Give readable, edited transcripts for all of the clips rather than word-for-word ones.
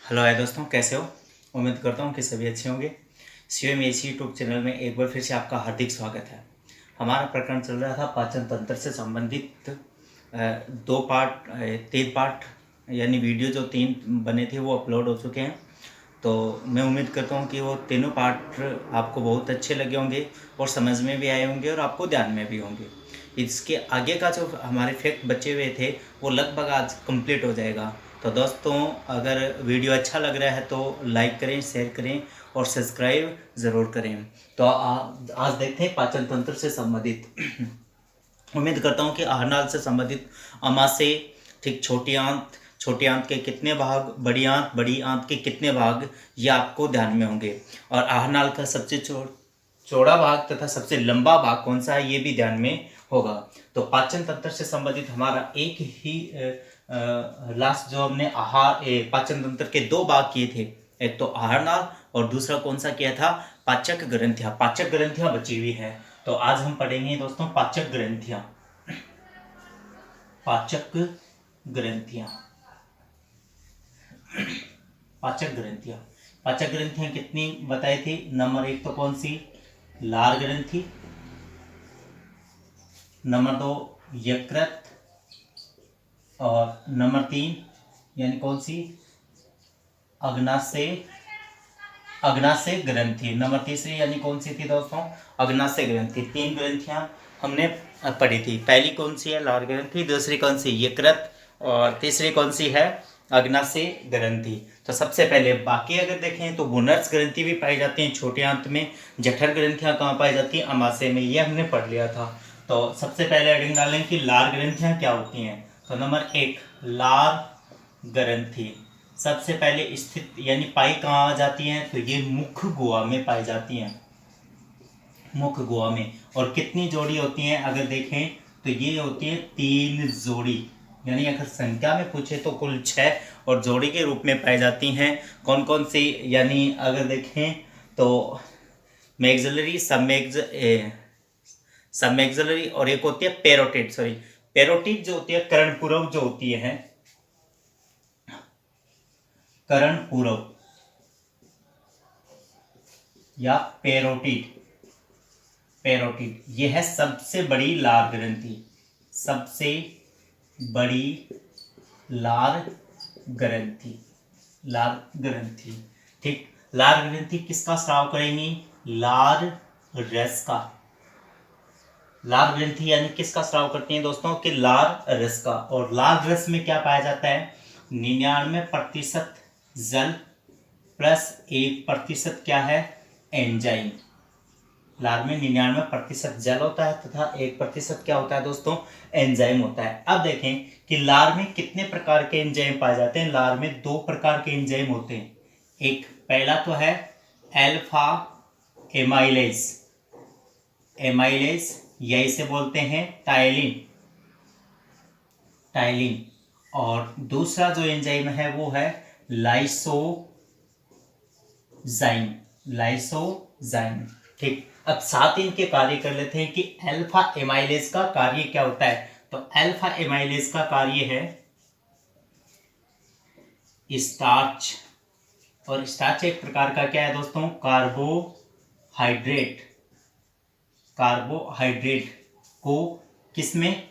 Hello hi दोस्तों, कैसे हो। उम्मीद करता हूँ कि सभी अच्छे होंगे। CMAC यूट्यूब चैनल में एक बार फिर से आपका हार्दिक स्वागत है। हमारा प्रकरण चल रहा था पाचन तंत्र से संबंधित दो पार्ट, तीन पार्ट यानी वीडियो जो तीन बने थे वो अपलोड हो चुके हैं। तो मैं उम्मीद करता हूँ कि वो तीनों पार्ट आपको बहुत अच्छे लगे होंगे और समझ में भी आए होंगे और आपको ध्यान में भी होंगे। इसके आगे का जो हमारे फैक्ट बचे हुए थे वो लगभग आज कंप्लीट हो जाएगा। तो दोस्तों, अगर वीडियो अच्छा लग रहा है तो लाइक करें, शेयर करें और सब्सक्राइब ज़रूर करें। तो आज देखते हैं पाचन तंत्र से संबंधित उम्मीद करता हूँ कि आहारनाल से संबंधित अमाशय, ठीक, छोटी आंत के कितने भाग, बड़ी आंत के कितने भाग, ये आपको ध्यान में होंगे। और आहारनाल का सबसे चौड़ा भाग तथा सबसे लंबा भाग कौन सा है ये भी ध्यान में होगा। तो पाचन तंत्र से संबंधित हमारा एक ही लास्ट जो हमने पाचन तंत्र के दो भाग किए थे, एक तो आहारनाल और दूसरा कौन सा किया था, पाचक ग्रंथियां। पाचक ग्रंथियां बची हुई है। तो आज हम पढ़ेंगे दोस्तों पाचक ग्रंथियां। पाचक ग्रंथियां पाचक ग्रंथियां पाचक ग्रंथियां कितनी बताई थी। नंबर एक तो कौन सी, लार ग्रंथि। नंबर दो यकृत। और नंबर तीन यानी कौन सी, अग्नाशय अग्नाशय ग्रंथि। नंबर तीसरी यानी कौन सी थी दोस्तों, अग्नाशय ग्रंथि। तीन ग्रंथियां हमने पढ़ी थी। पहली कौन सी है, लार ग्रंथि। दूसरी कौन सी, यकृत। और तीसरी कौन सी है, अग्नाशय ग्रंथि। तो सबसे पहले बाकी अगर देखें तो बुनर्स ग्रंथि भी पाई जाती है छोटे आंत में। जठर ग्रंथियां कहाँ पाई जाती है, अमाशय में। ये हमने पढ़ लिया था। तो सबसे पहले हेडिंग डालें कि लार ग्रंथियां क्या होती हैं। तो नंबर एक, लार ग्रंथि सबसे पहले स्थित यानी पाई कहाँ आ जाती हैं, तो ये मुख गुहा में पाई जाती हैं। मुख गुहा में। और कितनी जोड़ी होती हैं अगर देखें तो ये होती है 3 जोड़ी। यानी अगर संख्या में पूछे तो कुल 6 और जोड़ी के रूप में पाई जाती हैं। कौन कौन सी, यानी अगर देखें तो मैग्जिलरी, सब मैग्जिलरी और एक होती है पेरोटिड। पेरोटिड जो होती है कर्णपूरक जो होती है, कर्णपूरक या पेरोटिड। ये है सबसे बड़ी लार ग्रंथि। सबसे बड़ी लार ग्रंथि। ठीक। लार ग्रंथि किसका स्राव करेंगी, लार रस का। लार ग्रंथि यानी किसका स्राव करती हैं दोस्तों, कि लार रस का। और लार रस में क्या पाया जाता है, 99% जल प्लस 1% क्या है, एंजाइम। लार में 99% जल होता है तथा 1% क्या होता है दोस्तों, एंजाइम होता है। अब देखें कि लार में कितने प्रकार के एंजाइम पाए जाते हैं। लार में 2 प्रकार के एंजाइम होते हैं। एक पहला तो है एल्फा एमाइलेज या इसे बोलते हैं टाइलिन। और दूसरा जो एंजाइम है वो है लाइसोजाइम। ठीक। अब साथ इनके कार्य कर लेते हैं कि अल्फा एमाइलेज का कार्य क्या होता है। तो अल्फा एमाइलेज का कार्य है स्टार्च। और स्टार्च एक प्रकार का क्या है दोस्तों, कार्बोहाइड्रेट को किसमें,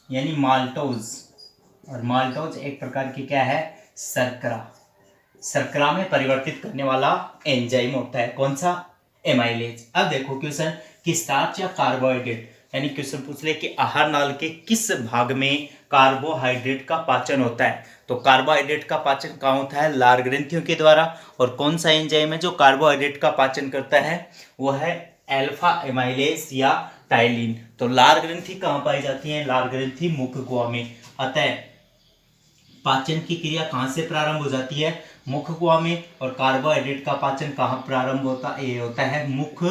यानी माल्टोज। और माल्टोज एक प्रकार की क्या है, शर्करा में परिवर्तित करने वाला एंजाइम होता है। कौन सा, एमाइलेज। अब देखो क्वेश्चन कि स्टार्च या कार्बोहाइड्रेट, यानी क्वेश्चन पूछ ले कि आहार नाल के किस भाग में कार्बोहाइड्रेट का पाचन होता है। तो कार्बोहाइड्रेट का पाचन कहाँ होता है, लार ग्रंथियों के द्वारा। और कौन सा एंजाइम है जो कार्बोहाइड्रेट का पाचन करता है, वो है अल्फा एमाइलेज या टाइलिन। तो लार ग्रंथि कहाँ पाई जाती है, लार ग्रंथि मुख गुहा में। अतः पाचन की क्रिया कहाँ से प्रारंभ हो जाती है, मुख गुहा में। और कार्बोहाइड्रेट का पाचन कहाँ प्रारंभ होता है, ये होता है मुख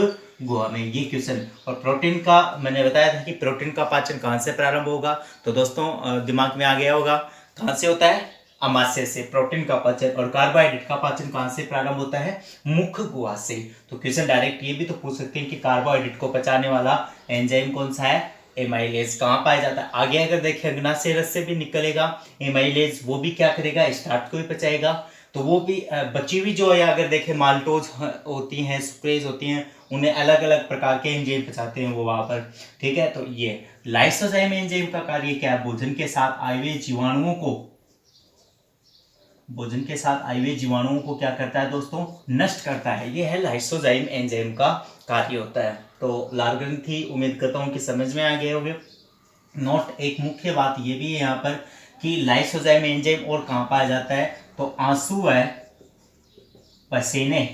गुहा में। ये क्वेश्चन। और प्रोटीन का मैंने बताया था कि प्रोटीन का पाचन कहाँ से प्रारंभ होगा। तो दोस्तों दिमाग में आ गया होगा, कहाँ से होता है, अमाशय से प्रोटीन का पाचन। और कार्बोहाइड्रेट का पाचन कहाँ से प्रारंभ होता है, मुख गुहा से। तो क्वेश्चन डायरेक्ट ये भी तो पूछ सकते हैं कि कार्बोहाइड्रेट को पचाने वाला एंजाइम कौन सा है, एमाइलेज। कहाँ पाया जाता है, आगे अगर देखें अग्नाशय रस से भी निकलेगा एमाइलेज। वो भी क्या करेगा, स्टार्च को भी पचाएगा। तो वो भी बची हुई जो है अगर देखें माल्टोज होती हैं, सुक्रेज होती हैं, उन्हें अलग अलग प्रकार के एंजाइम पहुंचाते हैं वो वहाँ पर। ठीक है, तो ये लाइसोजाइम एंजाइम का कार्य क्या है? भोजन के साथ आए हुए जीवाणुओं को क्या करता है दोस्तों? नष्ट करता है। ये है लाइसोजाइम एंजाइम का कार्य होता है। तो लार ग्रंथि उम्मीद करता हूँ कि समझ में आ गए होंगे। नोट एक मुख्य बात ये भी है यहाँ पर कि लाइसोजाइम एंजाइम और कहाँ पाया जाता है? तो आंसू है पसीने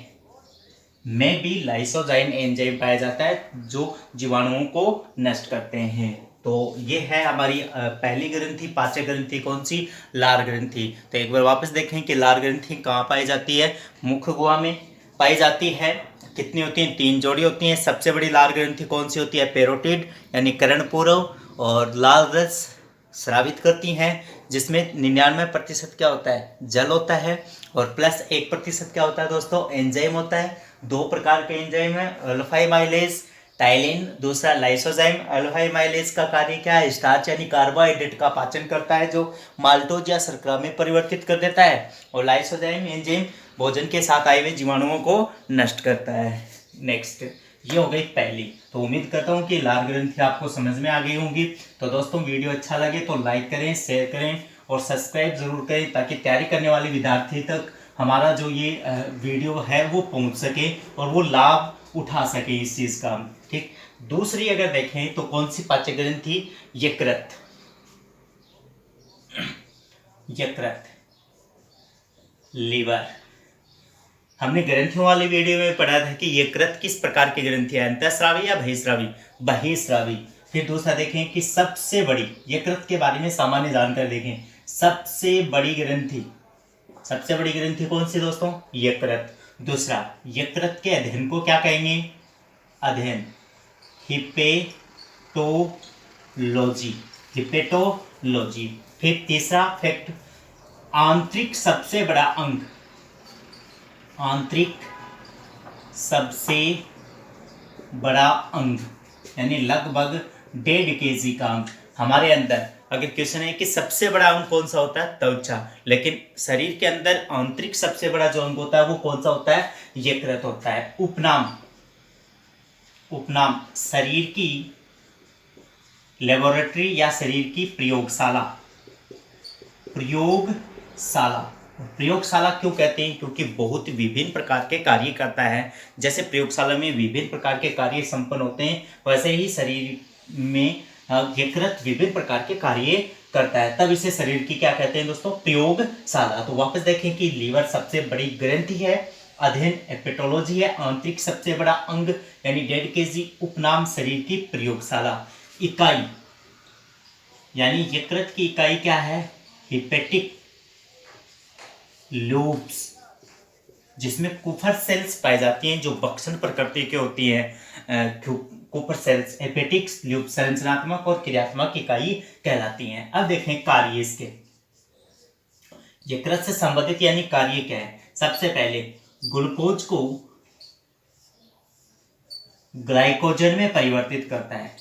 में भी लाइसोजाइम एंजाइम पाया जाता है जो जीवाणुओं को नष्ट करते हैं। तो ये है हमारी पहली ग्रंथि, पाचक ग्रंथि कौन सी? लार ग्रंथि। तो एक बार वापस देखें कि लार ग्रंथि कहाँ पाई जाती है? मुख गुहा में पाई जाती है। कितनी होती हैं? 3 जोड़ी होती हैं। सबसे बड़ी लार ग्रंथि कौन सी होती है? पेरोटिड यानी कर्णपूरक, और लाल रस स्रावित करती हैं, जिसमें 99% क्या होता है? जल होता है, और प्लस 1% क्या होता है दोस्तों? एंजाइम होता है। 2 प्रकार के एंजाइम है, अल्फा एमाइलेज टाइलिन, दूसरा लाइसोजाइम। अल्फा एमाइलेज का कार्य क्या है? स्टार्च यानी कार्बोहाइड्रेट का पाचन करता है जो माल्टोज या शर्करा में परिवर्तित कर देता है, और लाइसोजाइम एंजाइम भोजन के साथ आए हुए जीवाणुओं को नष्ट करता है। नेक्स्ट, ये हो गई पहली। तो उम्मीद करता हूँ कि लार ग्रंथि आपको समझ में आ गई होंगी। तो दोस्तों वीडियो अच्छा लगे तो लाइक करें, शेयर करें और सब्सक्राइब जरूर करें, ताकि तैयारी करने वाले विद्यार्थी तक हमारा जो ये वीडियो है वो पहुंच सके और वो लाभ उठा सके इस चीज़ का। ठीक, दूसरी अगर देखें तो कौन सी पाचक ग्रंथि? यकृत। लीवर। हमने ग्रंथियों वाली वीडियो में पढ़ा था कि यकृत किस प्रकार की ग्रंथि है, अंतःस्रावी या बहिस्रावी? बहिस्रावी। फिर दूसरा देखें कि सबसे बड़ी, यकृत के बारे में सामान्य जानकारी देखें। सबसे बड़ी ग्रंथि कौन सी दोस्तों? यकृत। दूसरा, यकृत के अध्ययन को क्या कहेंगे? अध्ययन हिपेटोलॉजी। फिर तीसरा फैक्ट, आंतरिक सबसे बड़ा अंग, यानी लगभग 1.5 kg का अंग। हमारे अंदर अगर क्वेश्चन है कि सबसे बड़ा अंग कौन सा होता है? त्वचा। लेकिन शरीर के अंदर आंतरिक सबसे बड़ा जो अंग होता है वो कौन सा होता है? यकृत होता है। उपनाम शरीर की लेबोरेटरी या शरीर की प्रयोगशाला क्यों कहते हैं? क्योंकि बहुत विभिन्न प्रकार के कार्य करता है। जैसे प्रयोगशाला में विभिन्न प्रकार के कार्य संपन्न होते हैं, वैसे ही शरीर में यकृत विभिन्न प्रकार के कार्य करता है, तब इसे शरीर की क्या कहते हैं दोस्तों? प्रयोगशाला। तो वापस देखें कि लीवर सबसे बड़ी ग्रंथि है, अध्ययन एपेटोलॉजी है, आंतरिक सबसे बड़ा अंग यानी 1.5 kg, उपनाम शरीर की प्रयोगशाला। इकाई यानी यकृत की इकाई क्या है? हिपेटिक लूप्स, जिसमें कुफर सेल्स पाई जाती हैं जो बक्सन प्रकृति के होती हैं। कुफर सेल्स हेपेटिक लूप संरचनात्मक और क्रियात्मक इकाई कहलाती हैं। अब देखें कार्य इसके, यकृत से संबंधित यानी कार्य क्या है? सबसे पहले ग्लूकोज को ग्लाइकोजन में परिवर्तित करता है,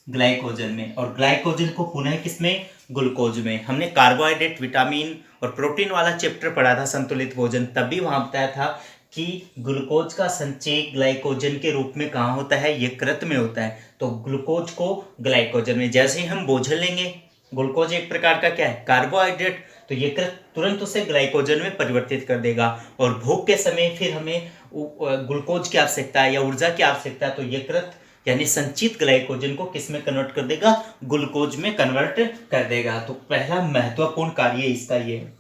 और ग्लाइकोजन को पुनः किसमें? ग्लूकोज में। हमने कार्बोहाइड्रेट, विटामिन और प्रोटीन वाला चैप्टर पढ़ा था, संतुलित भोजन, तब भी वहां बताया था कि ग्लूकोज का संचय ग्लाइकोजन के रूप में कहाँ होता है? यकृत में होता है। तो ग्लूकोज को ग्लाइकोजन में, जैसे ही हम भोजन लेंगे, ग्लूकोज एक प्रकार का क्या है? कार्बोहाइड्रेट, तो यकृत तुरंत उसे ग्लाइकोजन में परिवर्तित कर देगा, और भूख के समय फिर हमें ग्लूकोज की आवश्यकता है या ऊर्जा की आवश्यकता है, तो यकृत यानी संचित ग्लाइकोजन को किस में कन्वर्ट कर देगा? ग्लूकोज में कन्वर्ट कर देगा। तो पहला महत्वपूर्ण कार्य इसका ये है।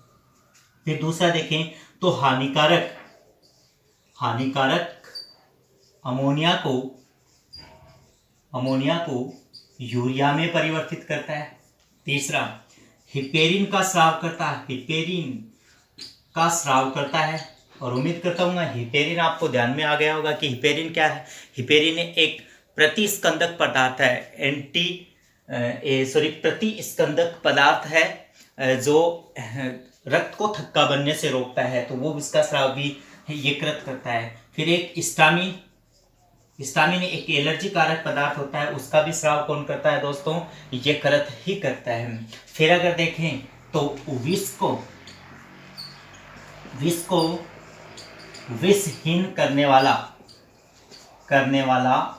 फिर दूसरा देखें तो हानिकारक अमोनिया को यूरिया में परिवर्तित करता है। तीसरा, हिपेरिन का स्राव करता है, और उम्मीद करता हूँ हिपेरिन आपको ध्यान में आ गया होगा कि हिपेरिन क्या है। हिपेरिन एक प्रतिस्कंदक पदार्थ है, प्रतिस्कंदक पदार्थ है जो रक्त को थक्का बनने से रोकता है, तो वो इसका स्राव भी यकृत करता है। फिर एक हिस्टामिन एक एलर्जी कारक पदार्थ होता है, उसका भी स्राव कौन करता है दोस्तों? यकृत ही करता है। फिर अगर देखें तो विष को विषहीन करने वाला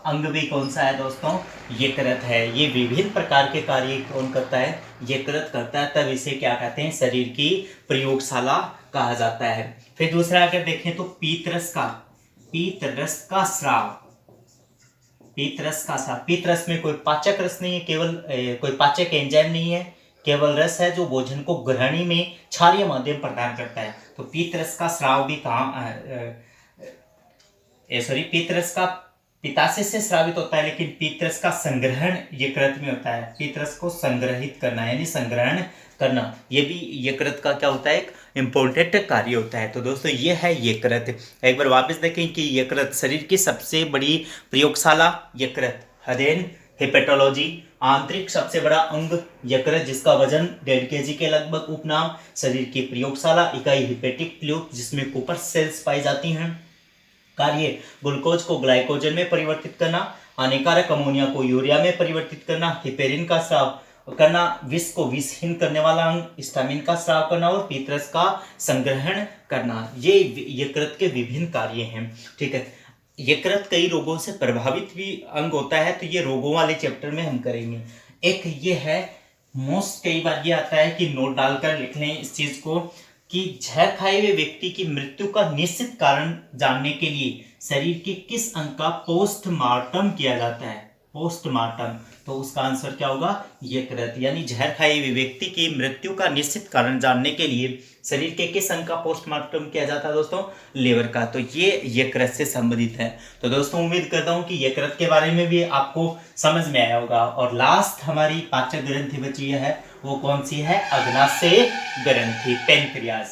अंग भी कौन सा है दोस्तों? यकृत है। ये विभिन्न प्रकार के कार्य कौन करता है? यकृत करता है। तब इसे क्या कहते हैं? शरीर की प्रयोगशाला कहा जाता है। फिर दूसरा अगर देखें तो पीतरस का स्राव। पीतरस में कोई पाचक रस नहीं है, केवल कोई पाचक एंजाइम नहीं है, केवल रस है जो भोजन को ग्रहणी में क्षारीय माध्यम प्रदान करता है। तो पीतरस का स्राव भी पीतरस का पित्ताशय से स्रावित होता है, लेकिन पीतरस का संग्रहण यकृत में होता है। पीतरस को संग्रहित करना यानी संग्रहण करना, ये भी यकृत का क्या होता है? एक इंपॉर्टेंट कार्य होता है। तो दोस्तों ये है यकृत। एक बार वापस देखें कि यकृत शरीर की सबसे बड़ी प्रयोगशाला यकृत, अध्ययन हेपेटोलॉजी, आंतरिक सबसे बड़ा अंग यकृत जिसका वजन 1.5 kg के लगभग, उपनाम शरीर की प्रयोगशाला, इकाई हिपेटिक ट्यूब जिसमें कूपर सेल्स पाई जाती हैं, कार्य ग्लूकोज को ग्लाइकोजन में परिवर्तित करना, हानिकारक अमोनिया को यूरिया में परिवर्तित करना, हिपेरिन का स्राव करना, विष को विषहीन करने वाला अंग हिस्टामिन का स्राव करना और पीतरस का संग्रहण करना। ये यकृत के विभिन्न कार्य हैं। ठीक है, यकृत कई रोगों से प्रभावित भी अंग होता है, तो ये रोगों वाले चैप्टर में हम करेंगे। एक ये है मोस्ट, कई बार ये आता है कि नोट डालकर लिख लें इस चीज को, कि जहर खाए हुए व्यक्ति की मृत्यु का निश्चित कारण जानने के लिए शरीर के किस अंग का पोस्टमार्टम किया जाता है? पोस्टमार्टम, तो उसका आंसर क्या होगा? यकृत। यानी जहर खाए हुए व्यक्ति की मृत्यु का निश्चित कारण जानने के लिए शरीर के किस अंग का पोस्टमार्टम किया जाता है दोस्तों? लिवर का। तो ये यकृत से संबंधित है। तो दोस्तों उम्मीद करता हूं कि यकृत के बारे में भी आपको समझ में आया होगा। और लास्ट हमारी पाचक ग्रंथि बची है, वो कौन सी है? अग्नाशय ग्रंथि, पेनक्रियाज।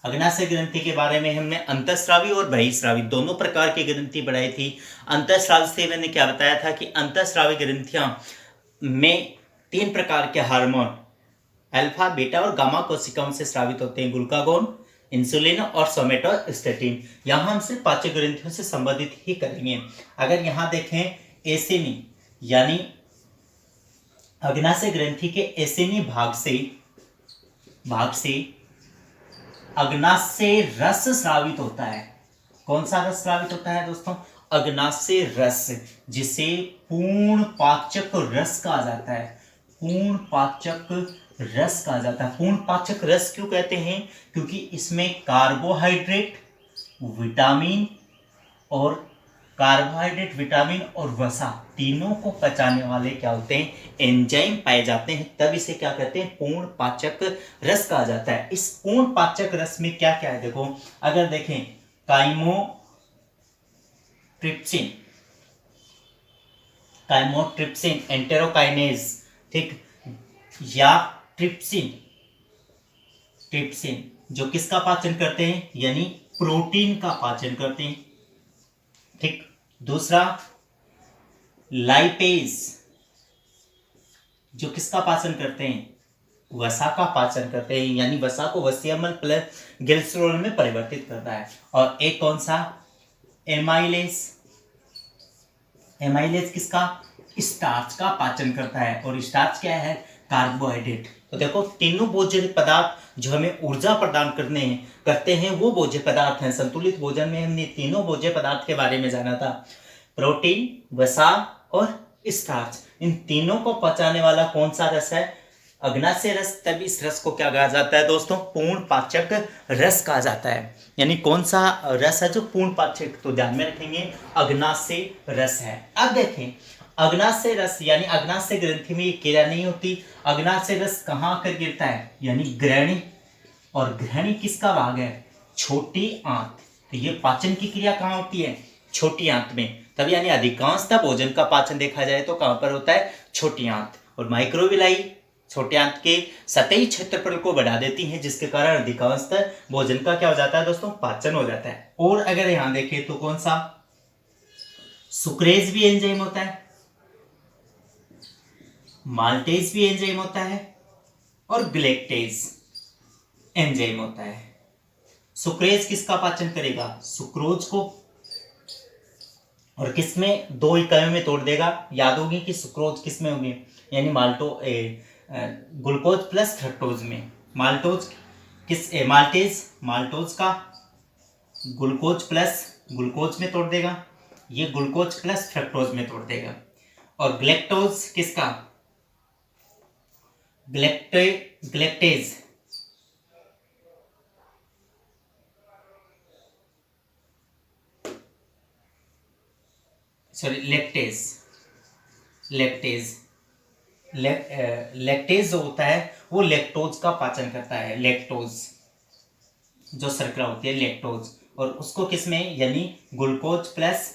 अग्नाशय ग्रंथि के बारे में हमने अंतःस्रावी और बहिःस्रावी दोनों प्रकार की ग्रंथि बढ़ाई थी। अंतःस्रावी से मैंने क्या बताया था कि अंतःस्रावी ग्रंथियां में 3 प्रकार के हार्मोन अल्फा, बीटा और गामा कोशिकाओं से स्रावित होते हैं, ग्लूकागोन, इंसुलिन और सोमेटोस्टेटिन। यहाँ हम सिर्फ पाचक ग्रंथियों से संबंधित ही करेंगे। अगर यहाँ देखें एसिनी यानी अग्नाशय ग्रंथि के एसिनी भाग से अग्नाशय रस स्रावित होता है। कौन सा रस स्रावित होता है दोस्तों? अग्नाशय रस, जिसे पूर्ण पाचक रस कहा जाता है। पूर्ण पाचक रस क्यों कहते हैं? क्योंकि इसमें कार्बोहाइड्रेट, विटामिन और वसा तीनों को पचाने वाले क्या होते हैं? एंजाइम पाए जाते हैं। तब इसे क्या कहते हैं? पूर्ण पाचक रस कहा जाता है। इस पूर्ण पाचक रस में क्या क्या है देखो, अगर देखें काइमोट्रिप्सिन, एंटेरोकाइनेज, ठीक, या ट्रिप्सिन जो किसका पाचन करते हैं? यानी प्रोटीन का पाचन करते हैं। ठीक, दूसरा लाइपेज जो किसका पाचन करते हैं? वसा का पाचन करते हैं, यानी वसा को वसीय अम्ल प्लस ग्लिसरॉल में परिवर्तित करता है। और एक कौन सा? एमाइलेज किसका? स्टार्च का पाचन करता है। और स्टार्च क्या है? कार्बोहाइड्रेट। तो देखो तीनों भोज्य पदार्थ जो हमें ऊर्जा प्रदान करते हैं वो भोज्य पदार्थ हैं। संतुलित भोजन में हमने तीनों भोज्य पदार्थ के बारे में जाना था, प्रोटीन, वसा और स्टार्च। इन तीनों को पचाने वाला कौन सा रस है? अग्नाशय रस। तब इस रस को क्या कहा जाता है दोस्तों? पूर्ण पाचक रस कहा जाता है। यानी कौन सा रस है जो पूर्ण पाचक? तो ध्यान में रखेंगे अग्नाशय रस है। अब देखें अग्नाशय रस यानी अग्नाशय ग्रंथि में ये क्रिया नहीं होती। अग्नाशय रस कहाँ आकर गिरता है? यानी ग्रहणी। और ग्रहणी किसका भाग है? छोटी आंत। तो ये पाचन की क्रिया कहाँ होती है? छोटी आंत में। तब यानी अधिकांशतः भोजन का पाचन देखा जाए तो कहाँ पर होता है? छोटी आंत। और माइक्रोविलाई छोटे आंत के सतही क्षेत्रफल को बढ़ा देती हैं, जिसके कारण अधिकांशतः भोजन का क्या हो जाता है दोस्तों? पाचन हो जाता है। और अगर यहां देखें तो कौन सा? सुक्रेज भी एंजाइम होता है, माल्टेज भी एंजाइम होता है और ग्लेक्टेज एंजाइम होता है। सुक्रेज किसका पाचन करेगा? सुक्रोज को। और किस में 2 इकाइयों में तोड़ देगा। याद होगी कि सुक्रोज किस में होगी, यानी ग्लूकोज प्लस फ्रक्टोज में। माल्टोज किस माल्टोज का ग्लूकोज में तोड़ देगा, ये ग्लूकोज प्लस फ्रक्टोज में तोड़ देगा। और ग्लेक्टोज किसका, ग्लेक्टेज सॉरी लेक्टेज जो होता है वो लेक्टोज का पाचन करता है। लेक्टोज जो शर्करा होती है लेक्टोज, और उसको किसमें, यानी ग्लूकोज प्लस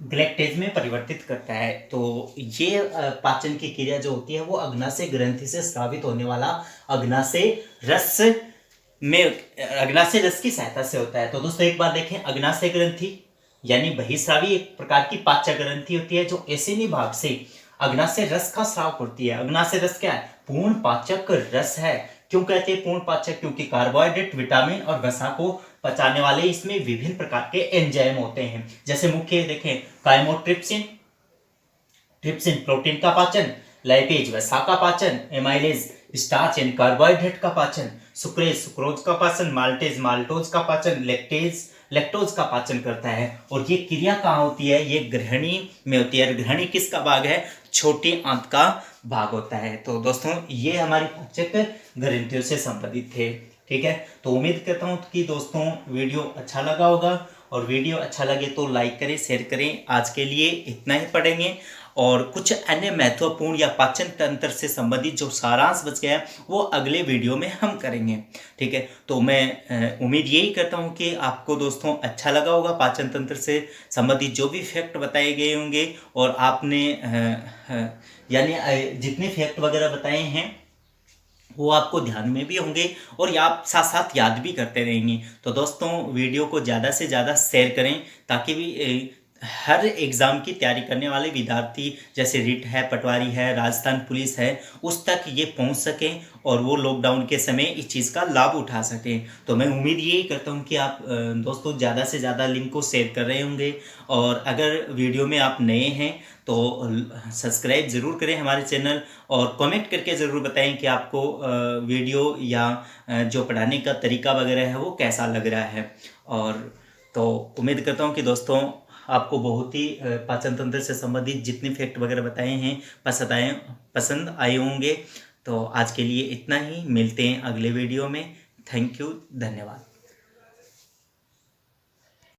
ग्लेक्टेज में परिवर्तित करता है। तो ये पाचन की क्रिया जो होती है वो अग्नाशय ग्रंथि से स्रावित होने वाला अग्नाशय रस की सहायता से होता है। तो दोस्तों एक बार देखें, अग्नाशय ग्रंथि यानी बहिस्रावी एक प्रकार की पाचक ग्रंथि होती है जो एसिनी भाग से अग्नाशय रस का स्राव करती है। अग्नाशय रस क्या है, पूर्ण पाचक रस है। क्यों कहते हैं पूर्ण पाचक, क्योंकि कार्बोहाइड्रेट, विटामिन और वसा को पचाने वाले इसमें विभिन्न प्रकार के एंजाइम होते हैं। जैसे मुख्य देखें, काइमोट्रिप्सिन प्रोटीन का पाचन, लाइपेज वसा का पाचन, एमाइलेज स्टार्च यानी कार्बोहाइड्रेट का पाचन, सुक्रोज का पाचन, माल्टोज का पाचन, लैक्टोज का पाचन करता है। और ये क्रिया कहाँ होती है, ये ग्रहणी में होती है। ग्रहणी किसका भाग है, छोटी आंत का भाग होता है। तो दोस्तों ये हमारी पाचक ग्रंथियों से संबंधित थे। ठीक है, तो उम्मीद करता हूँ कि दोस्तों वीडियो अच्छा लगा होगा, और वीडियो अच्छा लगे तो लाइक करें, शेयर करें। आज के लिए इतना ही पढ़ेंगे, और कुछ अन्य महत्वपूर्ण या पाचन तंत्र से संबंधित जो सारांश बच गया है वो अगले वीडियो में हम करेंगे। ठीक है, तो मैं उम्मीद यही करता हूँ कि आपको दोस्तों अच्छा लगा होगा। पाचन तंत्र से संबंधित जो भी फैक्ट बताए गए होंगे, और आपने यानी जितने फैक्ट वगैरह बताए हैं वो आपको ध्यान में भी होंगे, और ये आप साथ साथ याद भी करते रहेंगे। तो दोस्तों वीडियो को ज़्यादा से ज़्यादा शेयर करें, ताकि भी हर एग्ज़ाम की तैयारी करने वाले विद्यार्थी, जैसे रिट है, पटवारी है, राजस्थान पुलिस है, उस तक ये पहुंच सकें, और वो लॉकडाउन के समय इस चीज़ का लाभ उठा सकें। तो मैं उम्मीद यही करता हूं कि आप दोस्तों ज़्यादा से ज़्यादा लिंक को शेयर कर रहे होंगे। और अगर वीडियो में आप नए हैं तो सब्सक्राइब ज़रूर करें हमारे चैनल, और कमेंट करके ज़रूर बताएं कि आपको वीडियो या जो पढ़ाने का तरीका वगैरह है वो कैसा लग रहा है। और तो उम्मीद करता हूँ कि दोस्तों आपको बहुत ही पाचन तंत्र से संबंधित जितने फैक्ट वगैरह बताए हैं पसंद आए होंगे। तो आज के लिए इतना ही, मिलते हैं अगले वीडियो में। थैंक यू, धन्यवाद।